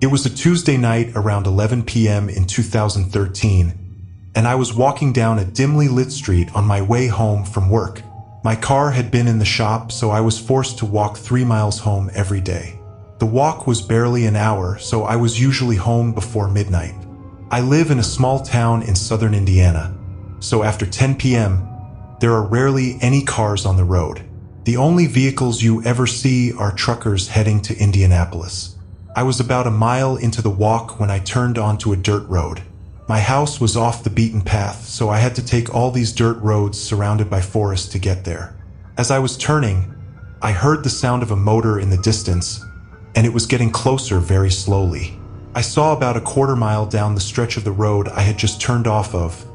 It was a Tuesday night around 11 p.m. in 2013, and I was walking down a dimly lit street on my way home from work. My car had been in the shop, so I was forced to walk 3 miles home every day. The walk was barely an hour, so I was usually home before midnight. I live in a small town in southern Indiana, so after 10 p.m., there are rarely any cars on the road. The only vehicles you ever see are truckers heading to Indianapolis. I was about a mile into the walk when I turned onto a dirt road. My house was off the beaten path, so I had to take all these dirt roads surrounded by forest to get there. As I was turning, I heard the sound of a motor in the distance, and it was getting closer very slowly. I saw about a quarter mile down the stretch of the road I had just turned off of,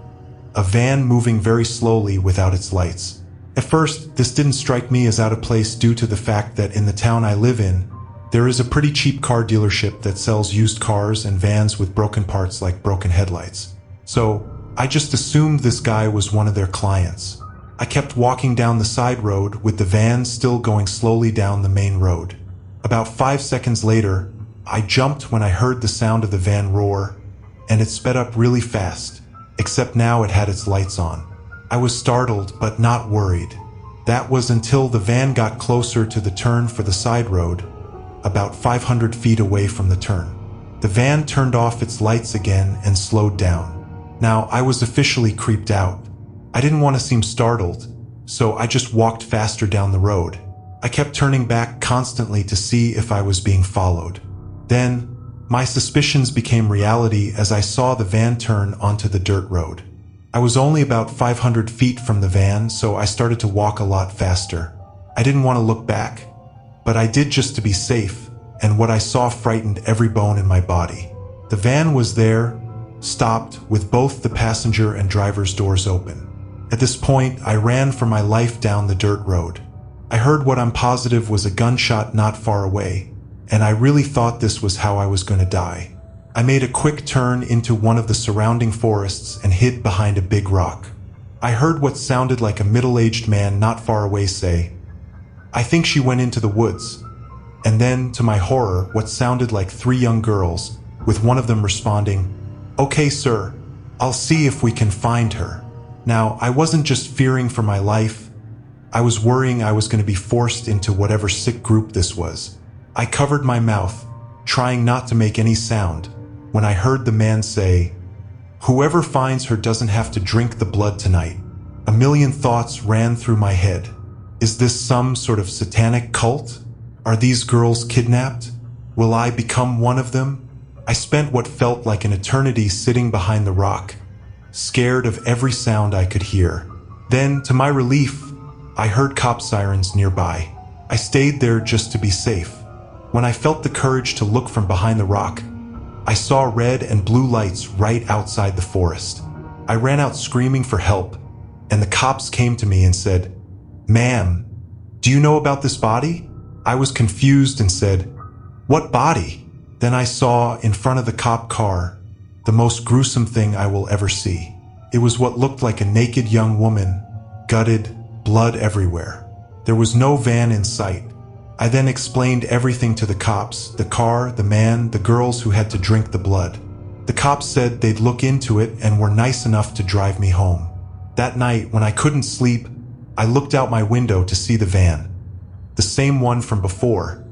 a van moving very slowly without its lights. At first, this didn't strike me as out of place due to the fact that in the town I live in, there is a pretty cheap car dealership that sells used cars and vans with broken parts like broken headlights. So, I just assumed this guy was one of their clients. I kept walking down the side road with the van still going slowly down the main road. About 5 seconds later, I jumped when I heard the sound of the van roar, and it sped up really fast, except now it had its lights on. I was startled but not worried. That was until the van got closer to the turn for the side road, about 500 feet away from the turn. The van turned off its lights again and slowed down. Now, I was officially creeped out. I didn't want to seem startled, so I just walked faster down the road. I kept turning back constantly to see if I was being followed. Then, my suspicions became reality as I saw the van turn onto the dirt road. I was only about 500 feet from the van, so I started to walk a lot faster. I didn't want to look back, but I did just to be safe, and what I saw frightened every bone in my body. The van was there, stopped, with both the passenger and driver's doors open. At this point, I ran for my life down the dirt road. I heard what I'm positive was a gunshot not far away, and I really thought this was how I was going to die. I made a quick turn into one of the surrounding forests and hid behind a big rock. I heard what sounded like a middle-aged man not far away say, "I think she went into the woods." And then, to my horror, what sounded like 3 young girls, with one of them responding, "Okay, sir, I'll see if we can find her." Now, I wasn't just fearing for my life, I was worrying I was going to be forced into whatever sick group this was. I covered my mouth, trying not to make any sound, when I heard the man say, "Whoever finds her doesn't have to drink the blood tonight." A million thoughts ran through my head. Is this some sort of satanic cult? Are these girls kidnapped? Will I become one of them? I spent what felt like an eternity sitting behind the rock, scared of every sound I could hear. Then, to my relief, I heard cop sirens nearby. I stayed there just to be safe. When I felt the courage to look from behind the rock, I saw red and blue lights right outside the forest. I ran out screaming for help, and the cops came to me and said, "Ma'am, do you know about this body?" I was confused and said, "What body?" Then I saw, in front of the cop car, the most gruesome thing I will ever see. It was what looked like a naked young woman, gutted, blood everywhere. There was no van in sight. I then explained everything to the cops, the car, the man, the girls who had to drink the blood. The cops said they'd look into it and were nice enough to drive me home. That night, when I couldn't sleep, I looked out my window to see the van, the same one from before,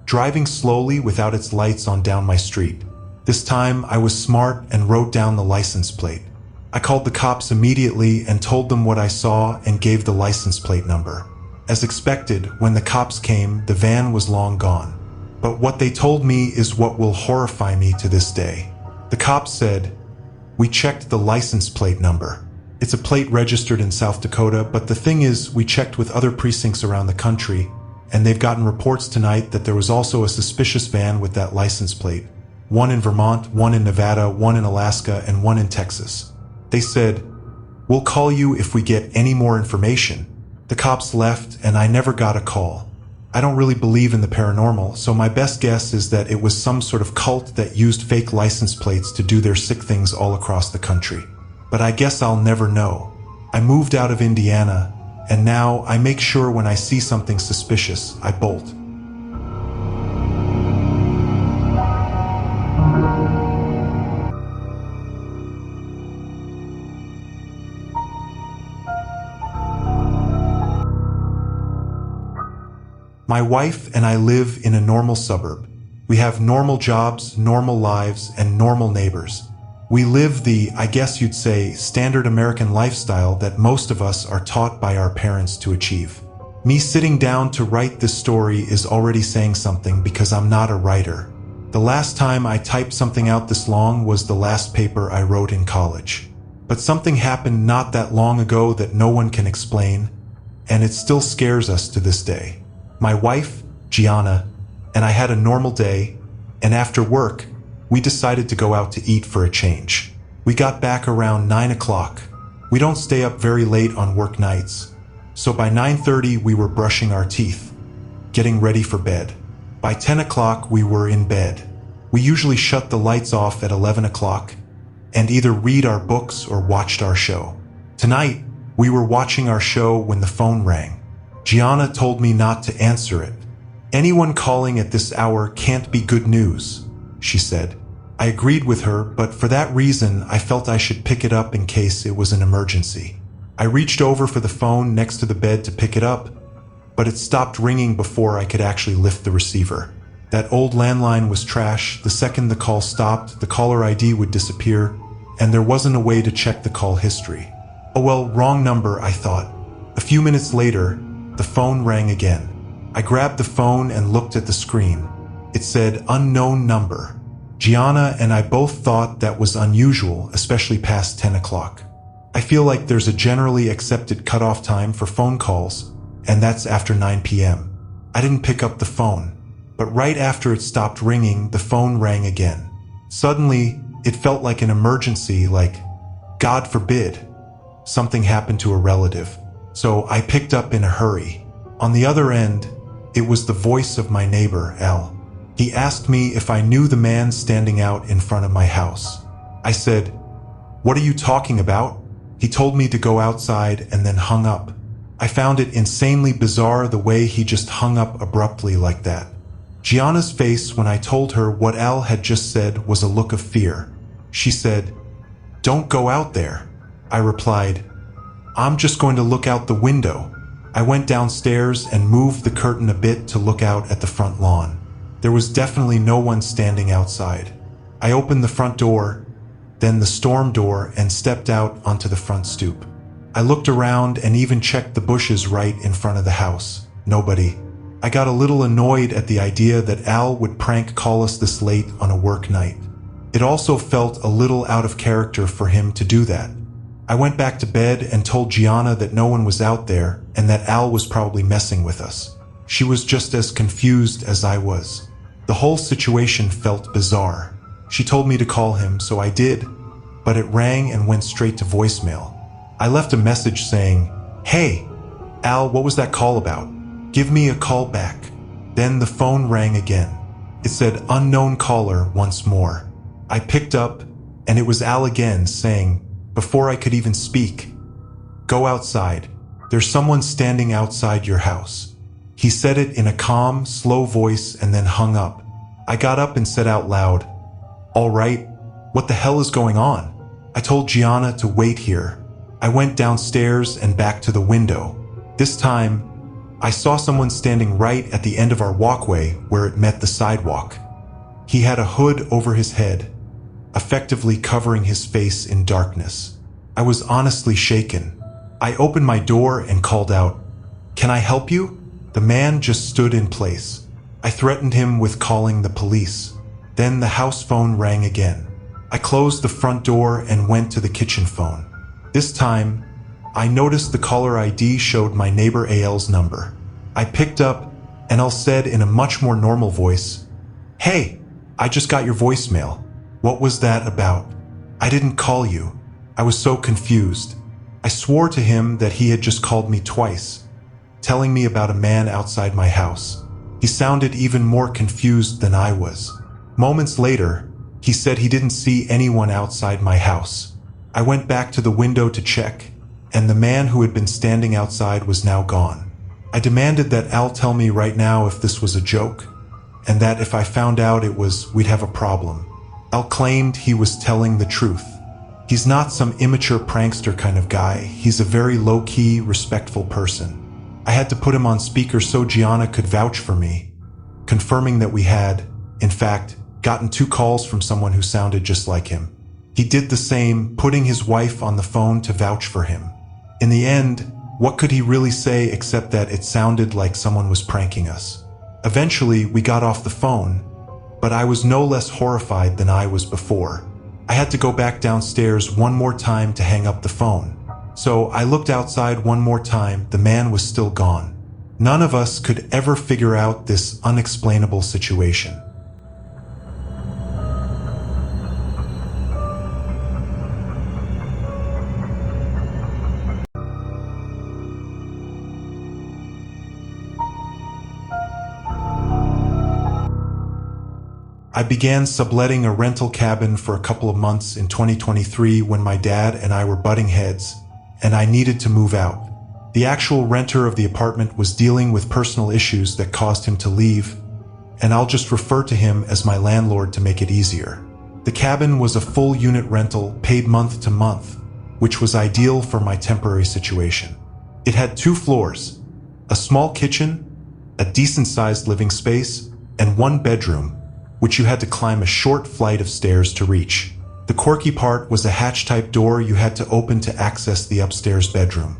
driving slowly without its lights on down my street. This time, I was smart and wrote down the license plate. I called the cops immediately and told them what I saw and gave the license plate number. As expected, when the cops came, the van was long gone. But what they told me is what will horrify me to this day. The cops said, "We checked the license plate number. It's a plate registered in South Dakota, but the thing is, we checked with other precincts around the country, and they've gotten reports tonight that there was also a suspicious van with that license plate. One in Vermont, one in Nevada, one in Alaska, and one in Texas." They said, "We'll call you if we get any more information." The cops left, and I never got a call. I don't really believe in the paranormal, so my best guess is that it was some sort of cult that used fake license plates to do their sick things all across the country. But I guess I'll never know. I moved out of Indiana, and now I make sure when I see something suspicious, I bolt. My wife and I live in a normal suburb. We have normal jobs, normal lives, and normal neighbors. We live the, I guess you'd say, standard American lifestyle that most of us are taught by our parents to achieve. Me sitting down to write this story is already saying something because I'm not a writer. The last time I typed something out this long was the last paper I wrote in college. But something happened not that long ago that no one can explain, and it still scares us to this day. My wife, Gianna, and I had a normal day, and after work, we decided to go out to eat for a change. We got back around 9 o'clock. We don't stay up very late on work nights, so by 9:30 we were brushing our teeth, getting ready for bed. By 10 o'clock we were in bed. We usually shut the lights off at 11 o'clock and either read our books or watched our show. Tonight, we were watching our show when the phone rang. Gianna told me not to answer it. "Anyone calling at this hour can't be good news," she said. I agreed with her, but for that reason, I felt I should pick it up in case it was an emergency. I reached over for the phone next to the bed to pick it up, but it stopped ringing before I could actually lift the receiver. That old landline was trash. The second the call stopped, the caller ID would disappear, and there wasn't a way to check the call history. Oh well, wrong number, I thought. A few minutes later, the phone rang again. I grabbed the phone and looked at the screen. It said unknown number. Gianna and I both thought that was unusual, especially past 10 o'clock. I feel like there's a generally accepted cutoff time for phone calls, and that's after 9 p.m. I didn't pick up the phone, but right after it stopped ringing, the phone rang again. Suddenly, it felt like an emergency, like, God forbid, something happened to a relative. So I picked up in a hurry. On the other end, it was the voice of my neighbor, Al. He asked me if I knew the man standing out in front of my house. I said, "What are you talking about?" He told me to go outside and then hung up. I found it insanely bizarre the way he just hung up abruptly like that. Gianna's face when I told her what Al had just said was a look of fear. She said, "Don't go out there." I replied, "I'm just going to look out the window." I went downstairs and moved the curtain a bit to look out at the front lawn. There was definitely no one standing outside. I opened the front door, then the storm door, and stepped out onto the front stoop. I looked around and even checked the bushes right in front of the house. Nobody. I got a little annoyed at the idea that Al would prank call us this late on a work night. It also felt a little out of character for him to do that. I went back to bed and told Gianna that no one was out there and that Al was probably messing with us. She was just as confused as I was. The whole situation felt bizarre. She told me to call him, so I did, but it rang and went straight to voicemail. I left a message saying, "Hey, Al, what was that call about? Give me a call back." Then the phone rang again. It said unknown caller once more. I picked up, and it was Al again saying, before I could even speak, "Go outside. There's someone standing outside your house." He said it in a calm, slow voice and then hung up. I got up and said out loud, "All right, what the hell is going on?" I told Gianna to wait here. I went downstairs and back to the window. This time, I saw someone standing right at the end of our walkway where it met the sidewalk. He had a hood over his head, effectively covering his face in darkness. I was honestly shaken. I opened my door and called out, "Can I help you?" The man just stood in place. I threatened him with calling the police. Then the house phone rang again. I closed the front door and went to the kitchen phone. This time, I noticed the caller ID showed my neighbor AL's number. I picked up, and Al said in a much more normal voice, "Hey, I just got your voicemail. What was that about? I didn't call you." I was so confused. I swore to him that he had just called me twice, telling me about a man outside my house. He sounded even more confused than I was. Moments later, he said he didn't see anyone outside my house. I went back to the window to check, and the man who had been standing outside was now gone. I demanded that Al tell me right now if this was a joke, and that if I found out it was, we'd have a problem. Al claimed he was telling the truth. He's not some immature prankster kind of guy. He's a very low-key, respectful person. I had to put him on speaker so Gianna could vouch for me, confirming that we had, in fact, gotten 2 calls from someone who sounded just like him. He did the same, putting his wife on the phone to vouch for him. In the end, what could he really say except that it sounded like someone was pranking us? Eventually, we got off the phone, but I was no less horrified than I was before. I had to go back downstairs one more time to hang up the phone. So I looked outside one more time. The man was still gone. None of us could ever figure out this unexplainable situation. I began subletting a rental cabin for a couple of months in 2023 when my dad and I were butting heads, and I needed to move out. The actual renter of the apartment was dealing with personal issues that caused him to leave, and I'll just refer to him as my landlord to make it easier. The cabin was a full unit rental paid month to month, which was ideal for my temporary situation. It had 2 floors, a small kitchen, a decent-sized living space, and 1 bedroom, which you had to climb a short flight of stairs to reach. The quirky part was a hatch-type door you had to open to access the upstairs bedroom.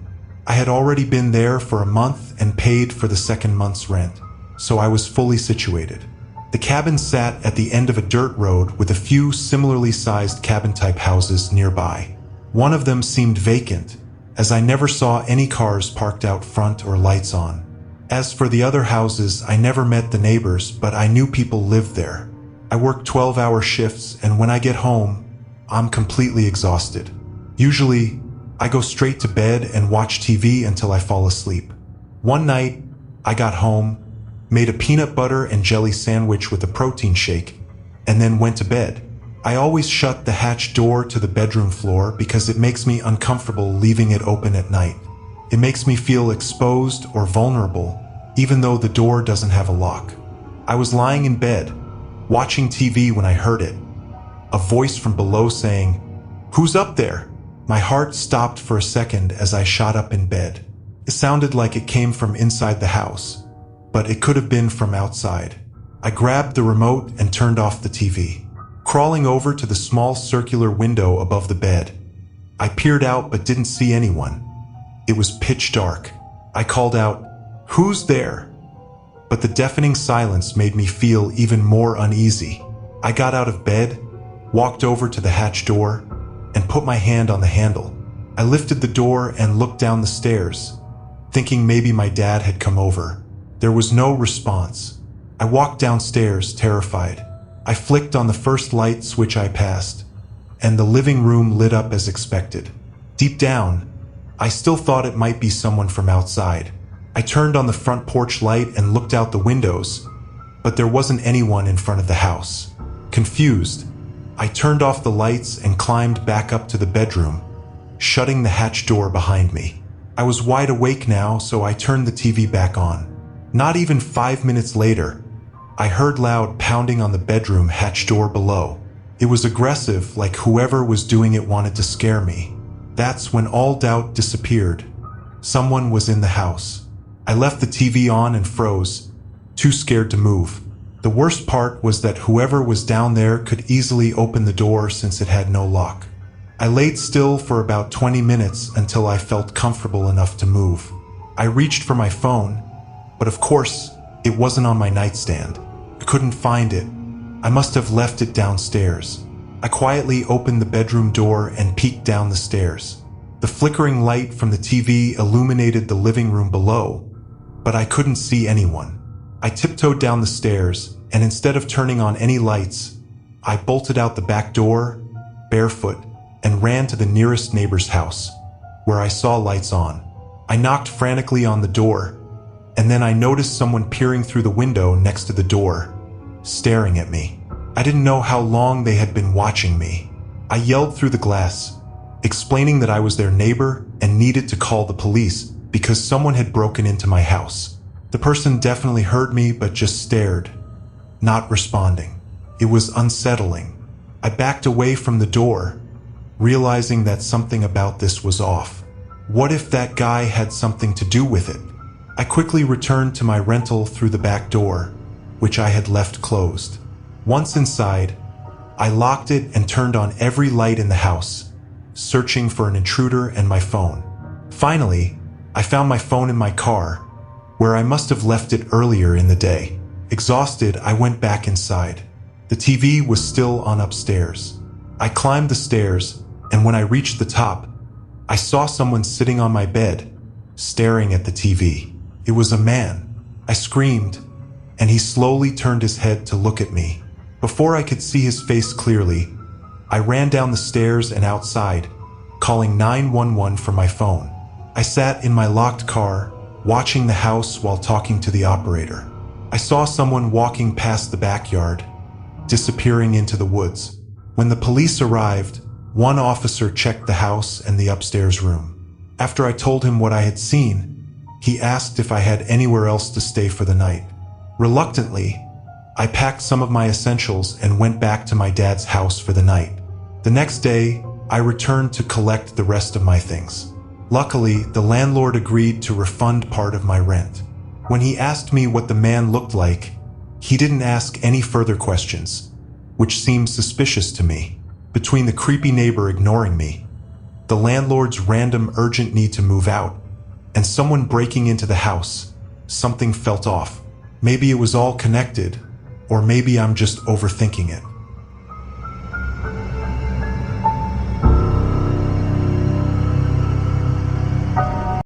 I had already been there for a month and paid for the 2nd month's rent, so I was fully situated. The cabin sat at the end of a dirt road with a few similarly sized cabin-type houses nearby. One of them seemed vacant, as I never saw any cars parked out front or lights on. As for the other houses, I never met the neighbors, but I knew people lived there. I work 12-hour shifts, and when I get home, I'm completely exhausted. Usually, I go straight to bed and watch TV until I fall asleep. One night, I got home, made a peanut butter and jelly sandwich with a protein shake, and then went to bed. I always shut the hatch door to the bedroom floor because it makes me uncomfortable leaving it open at night. It makes me feel exposed or vulnerable, even though the door doesn't have a lock. I was lying in bed, watching TV when I heard it. A voice from below saying, "Who's up there?" My heart stopped for a second as I shot up in bed. It sounded like it came from inside the house, but it could have been from outside. I grabbed the remote and turned off the TV. Crawling over to the small circular window above the bed, I peered out but didn't see anyone. It was pitch dark. I called out, "Who's there?" But the deafening silence made me feel even more uneasy. I got out of bed, walked over to the hatch door, and put my hand on the handle. I lifted the door and looked down the stairs, thinking maybe my dad had come over. There was no response. I walked downstairs, terrified. I flicked on the first light switch I passed, and the living room lit up as expected. Deep down, I still thought it might be someone from outside. I turned on the front porch light and looked out the windows, but there wasn't anyone in front of the house. Confused, I turned off the lights and climbed back up to the bedroom, shutting the hatch door behind me. I was wide awake now, so I turned the TV back on. Not even 5 minutes later, I heard loud pounding on the bedroom hatch door below. It was aggressive, like whoever was doing it wanted to scare me. That's when all doubt disappeared. Someone was in the house. I left the TV on and froze, too scared to move. The worst part was that whoever was down there could easily open the door since it had no lock. I laid still for about 20 minutes until I felt comfortable enough to move. I reached for my phone, but of course, it wasn't on my nightstand. I couldn't find it. I must have left it downstairs. I quietly opened the bedroom door and peeked down the stairs. The flickering light from the TV illuminated the living room below, but I couldn't see anyone. I tiptoed down the stairs, and instead of turning on any lights, I bolted out the back door, barefoot, and ran to the nearest neighbor's house, where I saw lights on. I knocked frantically on the door, and then I noticed someone peering through the window next to the door, staring at me. I didn't know how long they had been watching me. I yelled through the glass, explaining that I was their neighbor and needed to call the police because someone had broken into my house. The person definitely heard me but just stared, not responding. It was unsettling. I backed away from the door, realizing that something about this was off. What if that guy had something to do with it? I quickly returned to my rental through the back door, which I had left closed. Once inside, I locked it and turned on every light in the house, searching for an intruder and my phone. Finally, I found my phone in my car, where I must have left it earlier in the day. Exhausted, I went back inside. The TV was still on upstairs. I climbed the stairs, and when I reached the top, I saw someone sitting on my bed, staring at the TV. It was a man. I screamed, and he slowly turned his head to look at me. Before I could see his face clearly, I ran down the stairs and outside, calling 911 from my phone. I sat in my locked car, watching the house while talking to the operator. I saw someone walking past the backyard, disappearing into the woods. When the police arrived, one officer checked the house and the upstairs room. After I told him what I had seen, he asked if I had anywhere else to stay for the night. Reluctantly, I packed some of my essentials and went back to my dad's house for the night. The next day, I returned to collect the rest of my things. Luckily, the landlord agreed to refund part of my rent. When he asked me what the man looked like, he didn't ask any further questions, which seemed suspicious to me. Between the creepy neighbor ignoring me, the landlord's random urgent need to move out, and someone breaking into the house, something felt off. Maybe it was all connected, or maybe I'm just overthinking it.